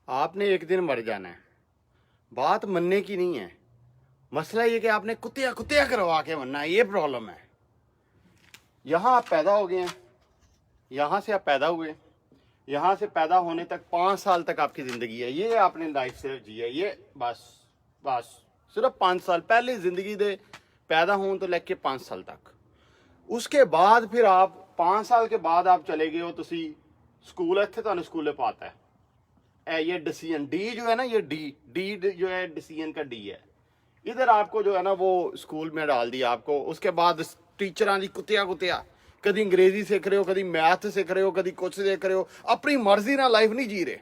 आपने एक दिन मर जाना है। बात मरने की नहीं है, मसला ये कि आपने कुत्तिया कुत्तिया करवा के मरना है, ये प्रॉब्लम है। यहाँ आप पैदा हो गए हैं, यहाँ से आप पैदा हुए, यहाँ से पैदा होने तक 5 साल तक आपकी ज़िंदगी है, ये आपने लाइफ से जी है, ये बस बस सिर्फ 5 साल पहले ज़िंदगी दे पैदा हों तो लेके 5 साल तक। उसके बाद फिर आप 5 साल के बाद आप चले गए हो, तुसी स्कूल इत्थे तुहानूं स्कूले पाता है, ये डिसीजन डी जो है ना, ये डी जो है डिसीजन का डी है, इधर आपको जो है ना वो स्कूल में डाल दिया आपको। उसके बाद टीचर की कुत्तिया कुत्तिया, कभी अंग्रेजी सीख रहे हो, कभी मैथ सीख रहे हो, कभी कुछ सीख रहे हो, अपनी मर्जी ना लाइफ नहीं जी रहे,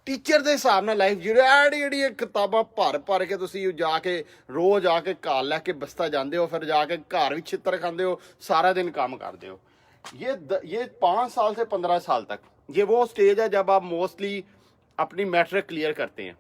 टीचर के हिसाब ਨਾਲ लाइफ जी रहे। एड़ी एड़ी किताबां भर भर के तुसी जाके रोज आके घर लैके बस्ता जाते हो, फिर जाके घर भी छित्र खाते हो, सारा दिन काम करते हो। ये 5 साल से 15 साल तक ये वो स्टेज है जब आप मोस्टली अपनी मैट्रिक क्लियर करते हैं।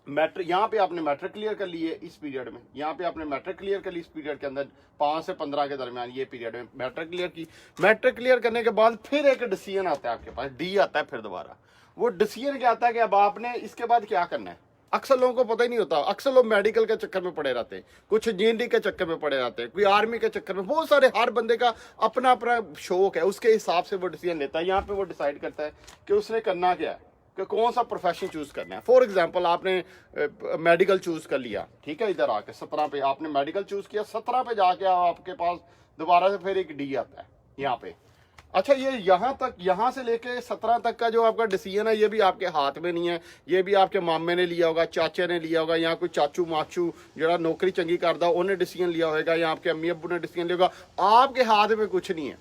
मैट्रिक यहाँ पे आपने मैट्रिक क्लियर कर ली है इस पीरियड में, यहाँ पे आपने मैट्रिक क्लियर कर ली इस पीरियड के अंदर, 5 से 15 के दरमियान ये पीरियड में मैट्रिक क्लियर की। मैट्रिक क्लियर करने के बाद फिर एक डिसीजन आता है आपके पास, डी आता है फिर दोबारा। वो डिसीजन क्या आता है कि अब आपने इसके बाद क्या करना है। अक्सर लोगों को पता ही नहीं होता, अक्सर लोग मेडिकल के चक्कर में पड़े रहते हैं, कुछ इंजीनियरिंग के चक्कर में पड़े रहते हैं, कोई आर्मी के चक्कर में, बहुत सारे, हर बंदे का अपना अपना शौक है, उसके हिसाब से वो डिसीजन लेता है। यहाँ पे वो डिसाइड करता है कि उसने करना क्या है, कि कौन सा प्रोफेशन चूज करना है। फॉर एग्जांपल आपने मेडिकल चूज कर लिया, ठीक है, इधर आके 17 पे आपने मेडिकल चूज किया, 17 पे जाके आपके पास दोबारा से फिर एक डी आता है यहाँ पे। अच्छा, ये यहाँ तक, यहाँ से लेके 17 तक का जो आपका डिसीजन है, ये भी आपके हाथ में नहीं है, ये भी आपके मामे ने लिया होगा, चाचे ने लिया होगा, या कोई चाचू माचू जरा नौकरी चंगी करता उन्हें डिसीजन लिया होगा, या आपके अम्मी अब्बू ने डिसीजन लिया होगा। आपके हाथ में कुछ नहीं है,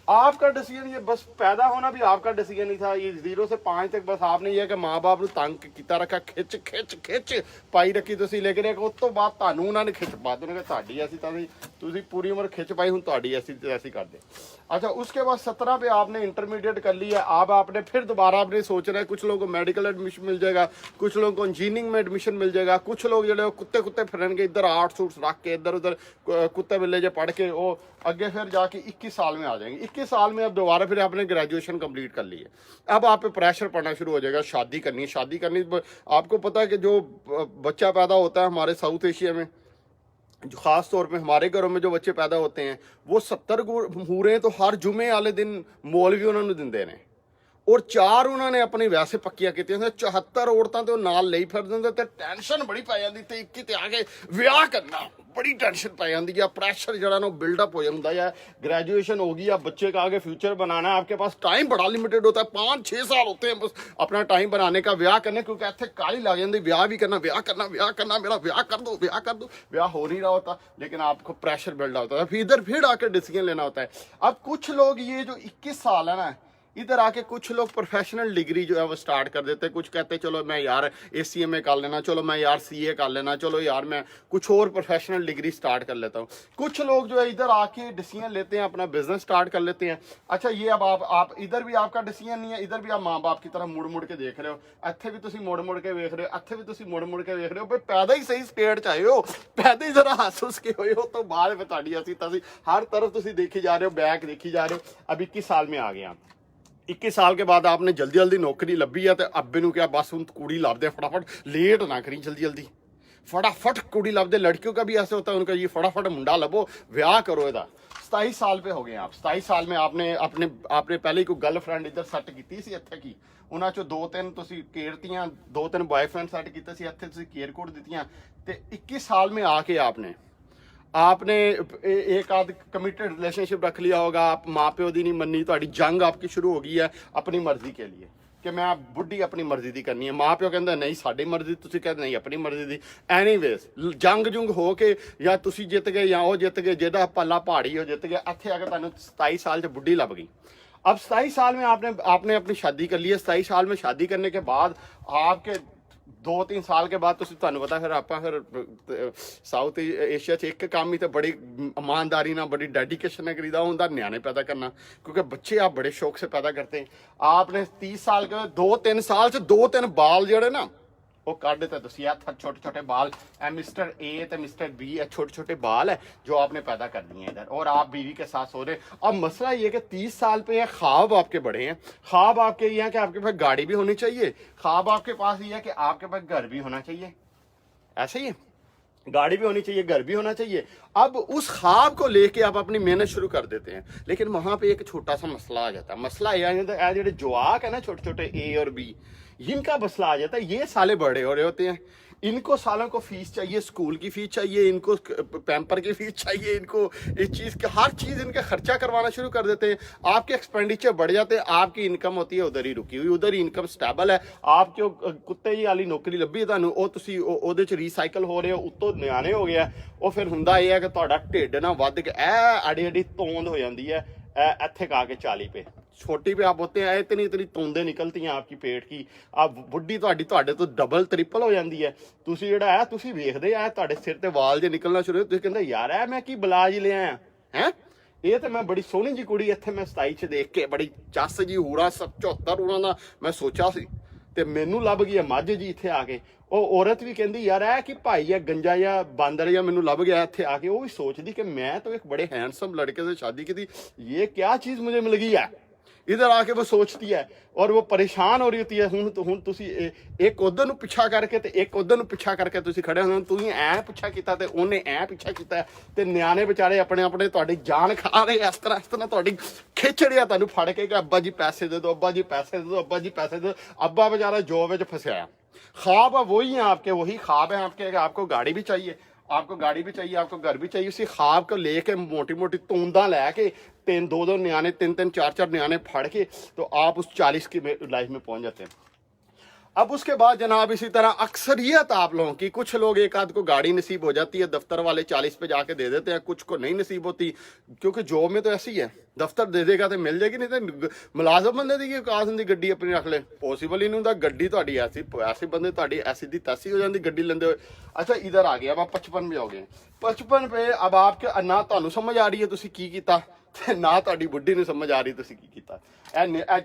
आपका डिसीजन ये बस पैदा होना भी आपका डिसीजन ही था। ये 0 से 5 तक बस आपने ये कि माँ बाप तंग किया रखा, खिच खिच खिच पाई रखी तुसी, लेकिन एक उस तो बाद ਤੁਹਾਨੂੰ ਉਹਨਾਂ ਨੇ खिच पा देने ਤੁਹਾਡੀ ऐसी तुसी पूरी उम्र खिच पाई, हूँ ਤੁਹਾਡੀ ऐसी कर दे। अच्छा, उसके बाद 17 पे आपने इंटरमीडिएट कर लिया, अब आपने फिर दोबारा आपने सोचना है, कुछ लोगों को मेडिकल एडमिशन मिल जाएगा, कुछ लोगों को इंजीनियरिंग में एडमिशन मिल जाएगा, कुछ लोग जो कुत्ते कुत्ते फिरेंगे इधर आर्ट सूट्स रख के, इधर उधर कुत्ते बिल्ले जो पढ़ के वो आगे फिर जाके 21 साल में आ जाएंगे। 21 साल में अब दोबारा फिर आपने ग्रेजुएशन कंप्लीट कर ली है, अब आप पे प्रेशर पड़ना शुरू हो जाएगा, शादी करनी है। शादी करनी, आपको पता है कि जो बच्चा पैदा होता है हमारे साउथ एशिया में, जो खास तौर पे हमारे घरों में जो बच्चे पैदा होते हैं, वो 70 हूरें तो हर जुमे वाले दिन मौलवी उन्होंने दिंदे ने, और 4 उन्होंने अपनी वैसे पक्कियां की, 74 औरतां तो नाल ले फिर दिंदे, ते टेंशन बड़ी पै जाती, ते 21 ते आके विआह करना बड़ी टेंशन पै जाती है, प्रैशर जरा ना बिल्डअप हो जाता है। ग्रेजुएशन होगी, अब बच्चे का आगे फ्यूचर बनाना है, आपके पास टाइम बड़ा लिमिटेड होता है, 5-6 साल होते हैं बस अपना टाइम बनाने का, ब्याह करने, क्योंकि इतने काली लग जाती, ब्याह भी करना, ब्याह करना, ब्याह करना, मेरा ब्याह कर दो, ब्याह कर दो, ब्याह हो नहीं रहा होता, लेकिन आपको प्रेशर बिल्ड होता है, फिर इधर फिर आकर डिसीजन लेना होता है। अब कुछ लोग ये जो 21 साल है ना, इधर आके कुछ लोग प्रोफेशनल डिग्री जो है वो स्टार्ट कर देते हैं। कुछ कहते हैं चलो मैं यार ACMA कर लेना, चलो मैं यार CA कर लेना, चलो यार मैं कुछ और प्रोफेशनल डिग्री स्टार्ट कर लेता हूँ। कुछ लोग जो है इधर आके डिसीजन लेते हैं, अपना बिजनेस स्टार्ट कर लेते हैं। अच्छा, ये अब आप इधर भी आपका डिसीजन नहीं है, इधर भी आप माँ बाप की तरह मुड़ मुड़ के देख रहे हो, इत्थे भी तुसी मुड़ मुड़ के देख रहे हो, इत्थे भी तुसी मुड़ मुड़ के देख रहे हो, भाई पैदा ही सही स्टेट च आए हो, पैदा ही जरा हस हुस के होए हो, तो बाद में तुहाडी असीं तसीं हर तरफ तुसी देखी जा रहे हो, बैक देखी जा रहे हो। अब 21 साल में आ गए आप, 21 साल के बाद आपने जल्दी जल्दी नौकरी लभी है, तो अब्बे नूं क्या बस हुण कुड़ी लभ दे फटाफट, लेट ना करी, जल्दी जल्दी फटाफट कुड़ी लभ दे। लड़कियों का भी ऐसे होता है, उनका ये फटाफट मुंडा लभो, ब्याह करो। इहदा 27 साल पे हो गए आप, 27 साल में आपने पहले ही कोई गर्लफ्रेंड इधर सैट की सी इत्थे की, उन्हां चों 2-3 तुसीं केरतियां, 2-3 बॉयफ्रेंड सैट कीते सी, इत्थे तुसीं केयर कोड दित्तियां, ते 21 साल में आके आपने एक आध कमिटेड रिलेशनशिप रख लिया होगा, आप माँ प्यो दी नहीं मननी, तो जंग आपकी शुरू हो गई है अपनी मर्जी के लिए, कि मैं बुढ़ी अपनी मर्जी दी करनी है। माँ प्यो कहते नहीं साड़ी मर्जी, तुसी कहते नहीं अपनी मर्जी दी। एनीवेज जंग जुंग हो के या तुसी जित गए या वो जित गए, जेदा पल्ला पहाड़ी हो जित गया, इत्थे आके तुहानूं 27 साल च बुढ़ी लभ गई। अब 27 साल में आपने अपनी शादी कर ली है। 27 साल में शादी करने के बाद आपके 2-3 साल के बाद तुहानूं पता फिर आपां फिर साउथ एशिया च एक काम ही तो बड़ी ईमानदारी ना, बड़ी डेडिकेशन ने करीदा हुंदा, न्याणे पैदा करना, क्योंकि बच्चे आप बड़े शौक से पैदा करते हैं। आपने 30 साल के 2-3 साल च 2-3 बाल जड़े ना वो कट दिता तुसीं। छोटे छोटे बाल, मिस्टर ए तो मिस्टर बी है, छोटे छोटे बाल है जो आपने पैदा कर दिए इधर, और आप बीवी के साथ सो रहे। अब मसला ये कि 30 साल पे है, ख्वाब आपके बड़े हैं, ख्वाब आपके ये है कि आपके पास गाड़ी भी होनी चाहिए, ख्वाब आपके पास ये है कि आपके पास घर भी होना चाहिए, ऐसे ही है, गाड़ी भी होनी चाहिए, घर भी होना चाहिए। अब उस ख्वाब को लेके आप अपनी मेहनत शुरू कर देते हैं, लेकिन वहां पे एक छोटा सा मसला आ जाता है। मसला यह जो जवाक है ना, छोटे छोटे ए और बी, इनका मसला आ जाता है। ये साले बड़े हो रहे होते हैं, इनको सालों को फीस चाहिए, स्कूल की फीस चाहिए, इनको पैम्पर की फीस चाहिए, इनको इस चीज़ की हर चीज़ इनका खर्चा करवाना शुरू कर देते हैं। आपके एक्सपेंडिचर बढ़ जाते हैं, आपकी इनकम होती है उधर ही रुकी हुई, उधर ही इनकम स्टेबल है। आपके कुत्ते ही वाली नौकरी ਲੱਭੀ है ਤੁਹਾਨੂੰ, ਉਹ ਤੁਸੀਂ ਉਹਦੇ 'ਚ ਰੀਸਾਈਕਲ ਹੋ ਰਹੇ ਹੋ, ਉੱਤੋਂ ਨਿਆਣੇ ਹੋ ਗਿਆ, ਉਹ ਫਿਰ ਹੁੰਦਾ ਇਹ ਹੈ ਕਿ ਤੁਹਾਡਾ ਢਿੱਡ ਨਾ ਵੱਧ ਕੇ ਆੜੀ ਆੜੀ ਤੋਂਦ ਹੋ ਜਾਂਦੀ ਹੈ, ਇੱਥੇ ਕਾ ਕੇ 40 पे छोटी पे आप होते हैं, इतनी इतनी तोंदे निकलती हैं आपकी पेट की, आप बुढ़ी ਤੁਹਾਡੇ ਤੋਂ ਡਬਲ ਟ੍ਰਿਪਲ ਹੋ ਜਾਂਦੀ ਹੈ। ਤੁਸੀਂ ਜਿਹੜਾ ਹੈ ਤੁਸੀਂ ਵੇਖਦੇ ਆ ਤੁਹਾਡੇ ਸਿਰ ਤੇ ਵਾਲ ਜੇ ਨਿਕਲਣਾ ਸ਼ੁਰੂ ਹੋ, ਤੁਸੀਂ ਕਹਿੰਦੇ ਯਾਰ ਐ ਮੈਂ ਕੀ ਬਲਾ ਜੀ ਲਿਆ ਹੈ। ਇਹ ਤੇ ਮੈਂ ਬੜੀ ਸੋਹਣੀ ਜੀ ਕੁੜੀ ਇੱਥੇ ਮੈਂ 27 ਚ ਦੇਖ ਕੇ ਬੜੀ ਚੱਸ ਜੀ ਹੂਰਾ 74 ਉਹਨਾਂ ਦਾ ਮੈਂ ਸੋਚਿਆ ਸੀ, ਤੇ ਮੈਨੂੰ ਲੱਭ ਗਈ ਮੱਝ ਜੀ ਇੱਥੇ ਆ ਕੇ। ਉਹ ਔਰਤ ਵੀ ਕਹਿੰਦੀ ਯਾਰ ਇਹ ਕੀ ਭਾਈ ਆ ਗੰਜਾ ਜਾਂ ਬਾਂਦਰ ਜਾਂ ਮੈਨੂੰ ਲੱਭ ਗਿਆ ਇੱਥੇ ਆ ਕੇ। ਉਹ ਵੀ ਸੋਚਦੀ ਕਿ मैं तो एक बड़े हैंडसम लड़के से शादी की थी, ये क्या चीज़ मुझे मिल गई है। इधर आके वो सोचती है और वो परेशान हो रही होती है। ਹੁਣ ਤੁਸੀਂ ਇੱਕ ਉਧਰ ਨੂੰ ਪਿੱਛਾ ਕਰਕੇ ਤੇ ਇੱਕ ਉਧਰ ਨੂੰ ਪਿੱਛਾ ਕਰਕੇ ਤੁਸੀਂ ਖੜੇ ਹੋ, ਤੁਸੀਂ ਐ ਪਿੱਛਾ ਕੀਤਾ ਤੇ ਉਹਨੇ ਐ ਪਿੱਛਾ ਕੀਤਾ, ਤੇ ਨਿਆਣੇ ਵਿਚਾਰੇ ਆਪਣੇ ਆਪਣੇ ਤੁਹਾਡੀ ਜਾਨ ਖਾ ਰਹੇ ਇਸ ਤਰ੍ਹਾਂ ਤੁਹਾਡੀ ਖਿੱਚ ਰਿਹਾ ਤੁਹਾਨੂੰ ਫੜ ਕੇ ਕਿ ਅੱਬਾ ਜੀ ਪੈਸੇ ਦੇ ਦਿਓ, ਅੱਬਾ ਜੀ ਪੈਸੇ ਦੇ ਦਿਓ, ਅੱਬਾ ਜੀ पैसे दे दो। अब्बा बेचारा जॉब में फंसा है। ख्वाब वही है आपके, वही ख्वाब है आपके, आपको गाड़ी भी चाहिए, आपको गाड़ी भी चाहिए, आपको घर भी चाहिए। उसी ख्वाब को लेके मोटी मोटी तोंदा लैके दो न्याणे तीन चार न्याणे फड़ के तो आप उस 40 की लाइफ में पहुंच जाते हैं। अब उसके बाद जनाब इसी तरह अक्सरियत आप लोगों की, कुछ लोग एक आध को गाड़ी नसीब हो जाती है, दफ्तर वाले 40 पे जाके दे देते हैं, कुछ को नहीं नसीब होती, क्योंकि जॉब में तो ऐसी है, दफ्तर दे देगा तो मिल जाएगी, नहीं तो मुलाजम बंदे की औकात होंदी गड्डी अपनी रख ले, पॉसिबल ही नहीं होता। गड्डी तुहाडी ऐसी बंदे तुहाडी ऐसी दी तैसी हो जाती गड्डी लेंदे हुए। अच्छा इधर आ गया, अब आप 55 पे हो गए, 55 पे अब आपके ना तुहानू समझ आ रही है तुसी की कीता, ना तुहाडी बुढ़ी नूं समझ आ रही तुसी की कीता।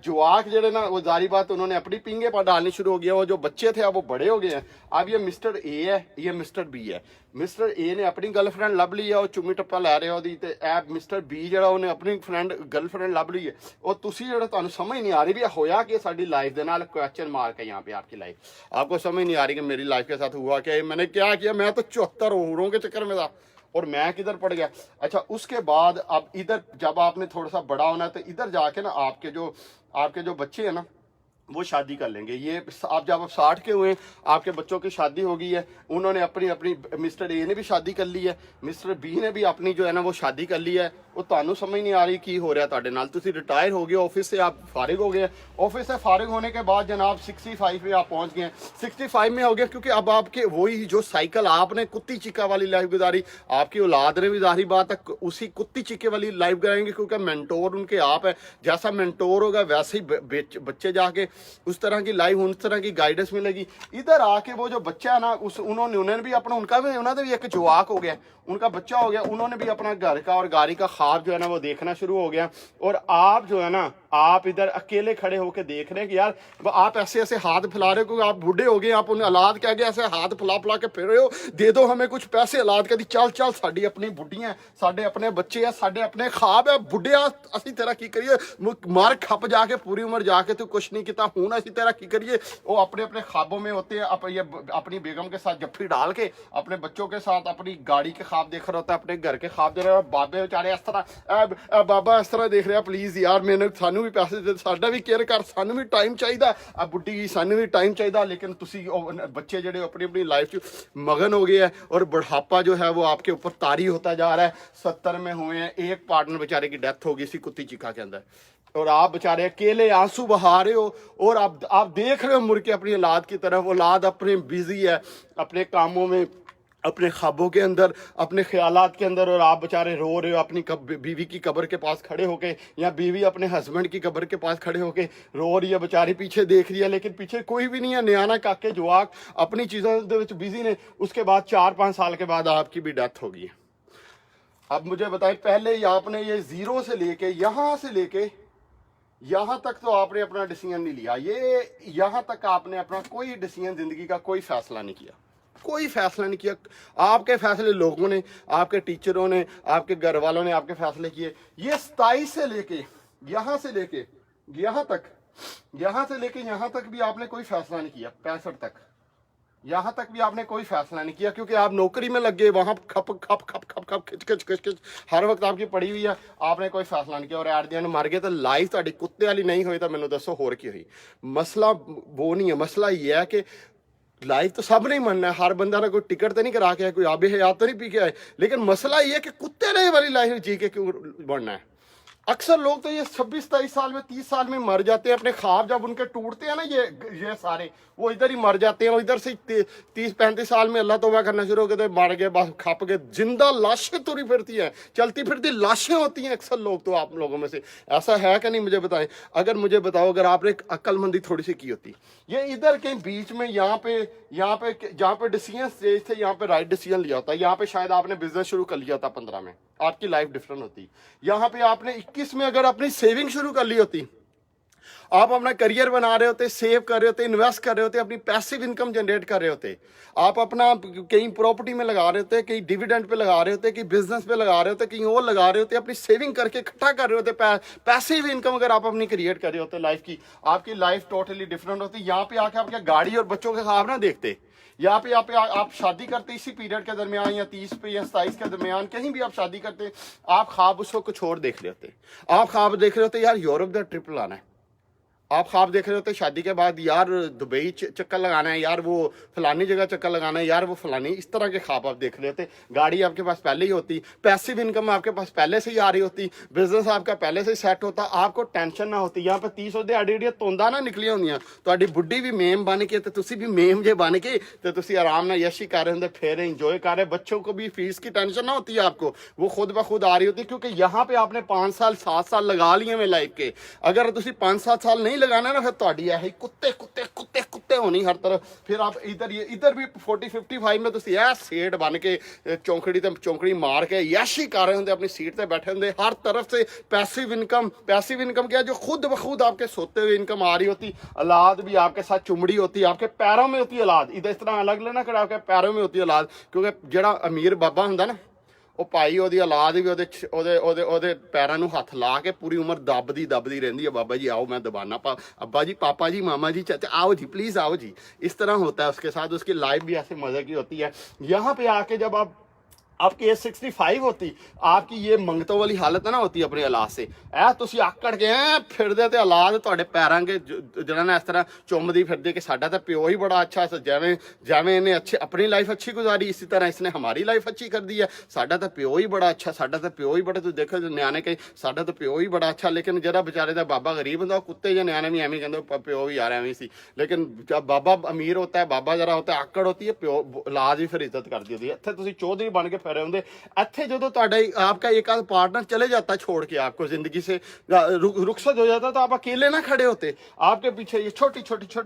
जवाक जेडे ना वो जारी बात उन्होंने अपनी पिंगे पर डालनी शुरू हो गया। वो जो बच्चे थे अब वो बड़े हो गए हैं। अब ये मिस्टर ए है, ये मिस्टर बी है। मिस्टर ए ने अपनी गर्लफ्रेंड लभ ली है, वो चुम्मी टप्पा लै रहे हो, ते ऐ मिस्टर बी जेड़ा उन्हें अपनी गर्लफ्रेंड लभ ली है। और तुसी जेड़ा तुहानू समझ नहीं आ रही भी होया कि साडी लाइफ दे नाल क्वेश्चन मार्क है यहाँ पे आपकी लाइफ, आपको समझ नहीं आ रही कि मेरी लाइफ के साथ हुआ क्या, मैंने क्या किया, मैं तो 74 औरों के चक्कर में था और मैं किधर पड़ गया। अच्छा उसके बाद अब इधर जब आपने थोड़ा सा बड़ा होना है तो इधर जाके ना आपके जो बच्चे हैं ना वो शादी कर लेंगे। ये आप जब आप 60 के हुए, आपके बच्चों की शादी हो गई है, उन्होंने अपनी मिस्टर ए ने भी शादी कर ली है, मिस्टर बी ने भी अपनी जो है ना वो शादी कर ली है। वो ਤੁਹਾਨੂੰ समझ नहीं आ रही की हो रहा ਤੁਹਾਡੇ ਨਾਲ, ਤੁਸੀਂ रिटायर हो गए ऑफिस से, आप फारिग हो गए। ऑफिस से फारिग होने के बाद जनाब 65 पे आप पहुंच गए, 65 में हो गए, क्योंकि अब आपके वही जो साइकिल आपने कुत्ती चिक्का वाली लाइफ गुजारी, आपकी औलाद ने भी जाहिर बात है उसी कुत्ती चिक्के वाली लाइफ गुजारेंगे, क्योंकि मेंटोर उनके आप है। जैसा मेंटोर होगा वैसे ही बच्चे जाके उस तरह की लाइफ, उस तरह की गाइडेंस मिलेगी। इधर आके वो जो बच्चा है ना उन्होंने भी अपना उन्होंने भी एक जवाक हो गया, उनका बच्चा हो गया, उन्होंने भी अपना घर का और गाड़ी का ख्वाब जो है ना वो देखना शुरू हो गया। और आप जो है ना आप इधर अकेले खड़े होकर देख रहे हैं कि यार आप ऐसे ऐसे हाथ फैला रहे हो, क्योंकि आप बूढ़े हो गए, आप उन्हें औलाद कह के ऐसे हाथ फैला के फिर रहे हो, दे दो हमें कुछ पैसे। औलाद कहती चल चल साड़ी अपनी बुढ़ियां, साडे अपने बच्चे है, साडे अपने ख्वाब है, बुढ़िया असी तेरा की करिए, मार खप जाके पूरी उम्र जाके तू कुछ नहीं किया, हूं असी तेरा की करिए। वो अपने अपने ख्वाबों में होते हैं, ये अपनी बेगम के साथ जफ्फी डाल के अपने बच्चों के साथ अपनी गाड़ी के ख्वाब देख रहा होता है, अपने घर के ख्वाब देख रहा है। बाबे बेचारे इस तरह बाबा इस तरह देख रहे प्लीज यार मैंने सानू भी पैसे दे, साडा भी केयर कर, सानू भी टाइम चाहिए, बुढ़ी जी सानू भी टाइम चाहिए। लेकिन तुसी बच्चे जेडे अपनी अपनी लाइफ च मगन हो गए हैं और बुढ़ापा जो है वो आपके ऊपर तारी होता जा रहा है। 70 में हुए हैं, एक पार्टनर बेचारे की डेथ हो गई इसी कुत्ती चिक्का के अंदर, और आप बेचारे अकेले आंसू बहा रहे हो, और आप देख रहे हो मुड़ के अपनी औलाद की तरफ। औलाद अपने बिजी है अपने कामों में, अपने ख्वाबों के अंदर, अपने ख्यालात के अंदर, और आप बेचारे रो रहे हो अपनी बीवी की कब्र के पास खड़े होके, या बीवी अपने हस्बैंड की कब्र के पास खड़े होके रो रही है, बेचारी पीछे देख रही है, लेकिन पीछे कोई भी नहीं है। न्याना काके जवाक अपनी चीज़ों के बिजी ने। उसके बाद 4-5 साल के बाद आपकी भी डेथ होगी। अब मुझे बताएं, पहले आपने ये 0 से लेके यहाँ से लेके यहाँ तक तो आपने अपना डिसीजन नहीं लिया, ये यहाँ तक आपने अपना कोई डिसीजन, जिंदगी का कोई फैसला नहीं किया, कोई फैसला नहीं किया। आपके फैसले लोगों ने, आपके टीचरों ने, आपके घर वालों ने आपके फैसले किए। ये 27 से लेके यहाँ से लेके यहाँ तक, यहाँ से लेके यहाँ तक भी आपने कोई फैसला नहीं किया। 65 तक, यहाँ तक भी आपने कोई फैसला नहीं किया, क्योंकि आप नौकरी में लग गए, वहां खप खप खप खप खप खिच खिच खिच खिच हर वक्त आपकी पड़ी हुई है, आपने कोई फैसला नहीं किया और एट द एंड मर गए। तो लाइफ ਤੁਹਾਡੀ ਕੁੱਤੇ वाली नहीं हुई तो मैंने दसो होर की हुई। मसला वो नहीं है, मसला ये है कि लाइफ तो सब नहीं मनना है, हर बंदा ने कोई टिकट तो नहीं करा के, कोई आबे हयात तो नहीं पी के आए, लेकिन मसला ये है कि कुत्ते नहीं वाली लाइफ जी के क्यों बढ़ना है। अक्सर लोग तो ये 26-27 साल में, 30 साल में मर जाते हैं। अपने ख्वाब जब उनके टूटते हैं ना, ये सारे वो इधर ही मर जाते हैं। इधर से 30-35 साल में अल्लाह तौबा करना शुरू हो गए, मर गए, बस खप गए, जिंदा लाशें तुरी फिरती हैं, चलती फिरती लाशें होती हैं अक्सर लोग। तो आप लोगों में से ऐसा है कि नहीं, मुझे बताएं। अगर मुझे बताओ, अगर आपने अक्लमंदी थोड़ी सी की होती, ये इधर के बीच में यहाँ पे जहाँ पे डिसीजन स्टेज थे, यहाँ पे राइट डिसीजन लिया होता, यहाँ पे शायद आपने बिजनेस शुरू कर लिया होता 15 में, आपकी लाइफ डिफरेंट होती। यहाँ पे आपने 21 में अगर अपनी सेविंग शुरू कर ली होती, आप अपना करियर बना रहे होते, सेव कर रहे होते, इन्वेस्ट कर रहे होते, अपनी पैसिव इनकम जनरेट कर रहे होते, आप अपना कहीं प्रॉपर्टी में लगा रहे होते, कहीं डिविडेंड पे लगा रहे होते, कहीं बिजनेस पे लगा रहे होते, कहीं और लगा रहे होते, अपनी सेविंग करके इकट्ठा कर रहे होते, पैसिव इनकम अगर आप अपनी क्रिएट कर रहे होते लाइफ की, आपकी लाइफ टोटली डिफरेंट होती। यहाँ पे आके आपके गाड़ी और बच्चों के ख्वाब ना देखते, यहाँ पे आप शादी करते इसी पीरियड के दरमियान, या 30 पे या 27 के दरमियान, कहीं भी आप शादी करते, आप ख्वाब उसको कुछ और देख रहे होते। आप ख्वाब देख रहे होते यार यूरोप का ट्रिप लाना है, आप ख्वाब देख रहे होते शादी के बाद यार दुबई चक्कर लगाना है, यार वो फलानी जगह चक्कर लगाना है, यार वो फलानी, इस तरह के ख्वाब आप देख रहे होते। गाड़ी आपके पास पहले ही होती, पैसिव इनकम आपके पास पहले से ही आ रही होती, बिजनेस आपका पहले से ही सेट होता, आपको टेंशन ना होती। यहाँ पे 30 ਉਹਦੇ ਆੜੀ ਤੋਂਦਾ ਨਾ ਨਿਕਲੀਆਂ ਹੁੰਦੀਆਂ, ਤੁਹਾਡੀ ਬੁੱਢੀ ਵੀ ਮੇਮ बन के, तो तुसी भी मेम जे बन के, तो तुसी आराम ना यशी कर रहे होंगे, फिर इंजॉय कर रहे। बच्चों को भी फीस की टेंशन ना होती है आपको, वो खुद ब खुद आ रही होती, क्योंकि यहाँ पे आपने 5 साल 7 साल लगा लिए में लाइफ के। अगर तुसी 5-7 साल नहीं लगाना ना, फिर ਤੁਹਾਡੀ ਇਹ ਕੁੱਤੇ ਕੁੱਤੇ ਕੁੱਤੇ ਕੁੱਤੇ ਹੋਣੀ ਹਰ तरफ। फिर आप इधर भी 40-55 में ਤੁਸੀਂ ਇਹ सेठ बन के चौंकड़ी ਤੇ चौंकड़ी मार के याशी कर रहे होंगे, अपनी सीट पे बैठे होंगे, हर तरफ से पैसिव इनकम क्या, जो खुद ब खुद आपके सोते हुए इनकम आ रही होती। औलाद भी आपके साथ चुमड़ी होती, आपके पैरों में होती औलाद, इधर इस तरह अलग लेना कर, आपके पैरों में होती औलाद, क्योंकि ਜਿਹੜਾ अमीर बाबा ਹੁੰਦਾ ना, ਉਹ ਭਾਈ ਉਹਦੀ ਔਲਾਦ ਵੀ ਉਹਦੇ ਪੈਰਾਂ ਨੂੰ ਹੱਥ ਲਾ ਕੇ ਪੂਰੀ ਉਮਰ ਦੱਬਦੀ ਰਹਿੰਦੀ है। बाबा जी आओ मैं दबाना, अब्बा जी, पापा जी, मामा जी, चाचा आओ जी, प्लीज आओ जी, इस तरह होता है उसके साथ। उसकी लाइफ भी ऐसे मजे की होती है। यहाँ पे आके जब आपकी एज 65 होती, आपकी ये मंगतों वाली हालत ना होती अपने औलाद से, ऐ तुसी आकड़ के फिरदे ते औलाद ਤੁਹਾਡੇ ਪੈਰਾਂ के ਜਿਹੜਾ ना इस तरह चुमदी फिरदे कि साडा तो प्यो ही बड़ा अच्छा, जिवें इन्हें अच्छी अपनी लाइफ अच्छी गुजारी, इसी तरह इसने हमारी लाइफ अच्छी कर दी है, साडा तो प्यो ही बड़ा अच्छा, साडा तो प्यो ही बड़ा, तुम देखो न्याणे कहीं साडा तो प्यो ही बड़ा अच्छा। लेकिन जरा बेचारे का बाबा गरीब होता, कुत्ते या न्याणे भी एवं कहते प्यो भी यार एवं सी। लेकिन जब बाबा अमीर होता है, बाबा जरा होता है, आकड़ होती है, प्यो औलाद भी फिर इज्जत करती होती है। इतने तुम चौधरी बन के फिर होंगे, इतने जो आपका एक आध पार्टनर चले जाता छोड़ के आपको, जिंदगी से रुखसत हो जाता, तो आप अकेले ना खड़े होते, आपके पीछे ये छोटी छोटी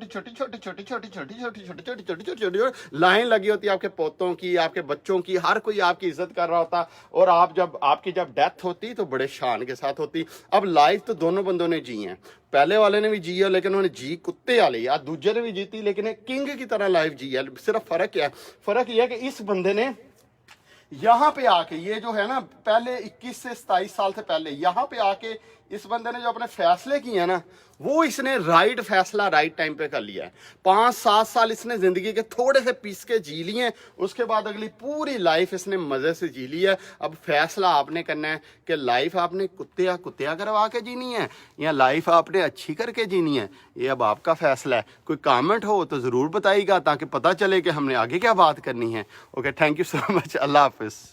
लाइन लगी होती, आपके पोतों की, आपके बच्चों की, हर कोई आपकी इज्जत कर रहा होता। और आप आपकी जब डेथ होती तो बड़े शान के साथ होती। अब लाइफ तो दोनों बंदों ने जी है, पहले वाले ने भी जी है, लेकिन उन्होंने जी कुत्ते वाली, या दूसरे ने भी जीती, लेकिन किंग की तरह लाइफ जी है। सिर्फ फर्क क्या है, फर्क यह है कि इस बंदे ने यहाँ पे आके, ये जो है ना, पहले 21 से 27 साल से पहले यहाँ पे आके इस बंदे ने जो अपने फैसले किए हैं ना, वो इसने राइट फैसला राइट टाइम पे कर लिया है। 5-7 साल इसने जिंदगी के थोड़े से पीस के जी लिए हैं, उसके बाद अगली पूरी लाइफ इसने मजे से जी ली है। अब फैसला आपने करना है कि लाइफ आपने कुत्तिया करवा के जीनी है या लाइफ आपने अच्छी करके जीनी है, ये अब आपका फैसला है। कोई कमेंट हो तो ज़रूर बताइएगा, ताकि पता चले कि हमने आगे क्या बात करनी है। Okay, thank you so much, अल्लाह हाफिज़।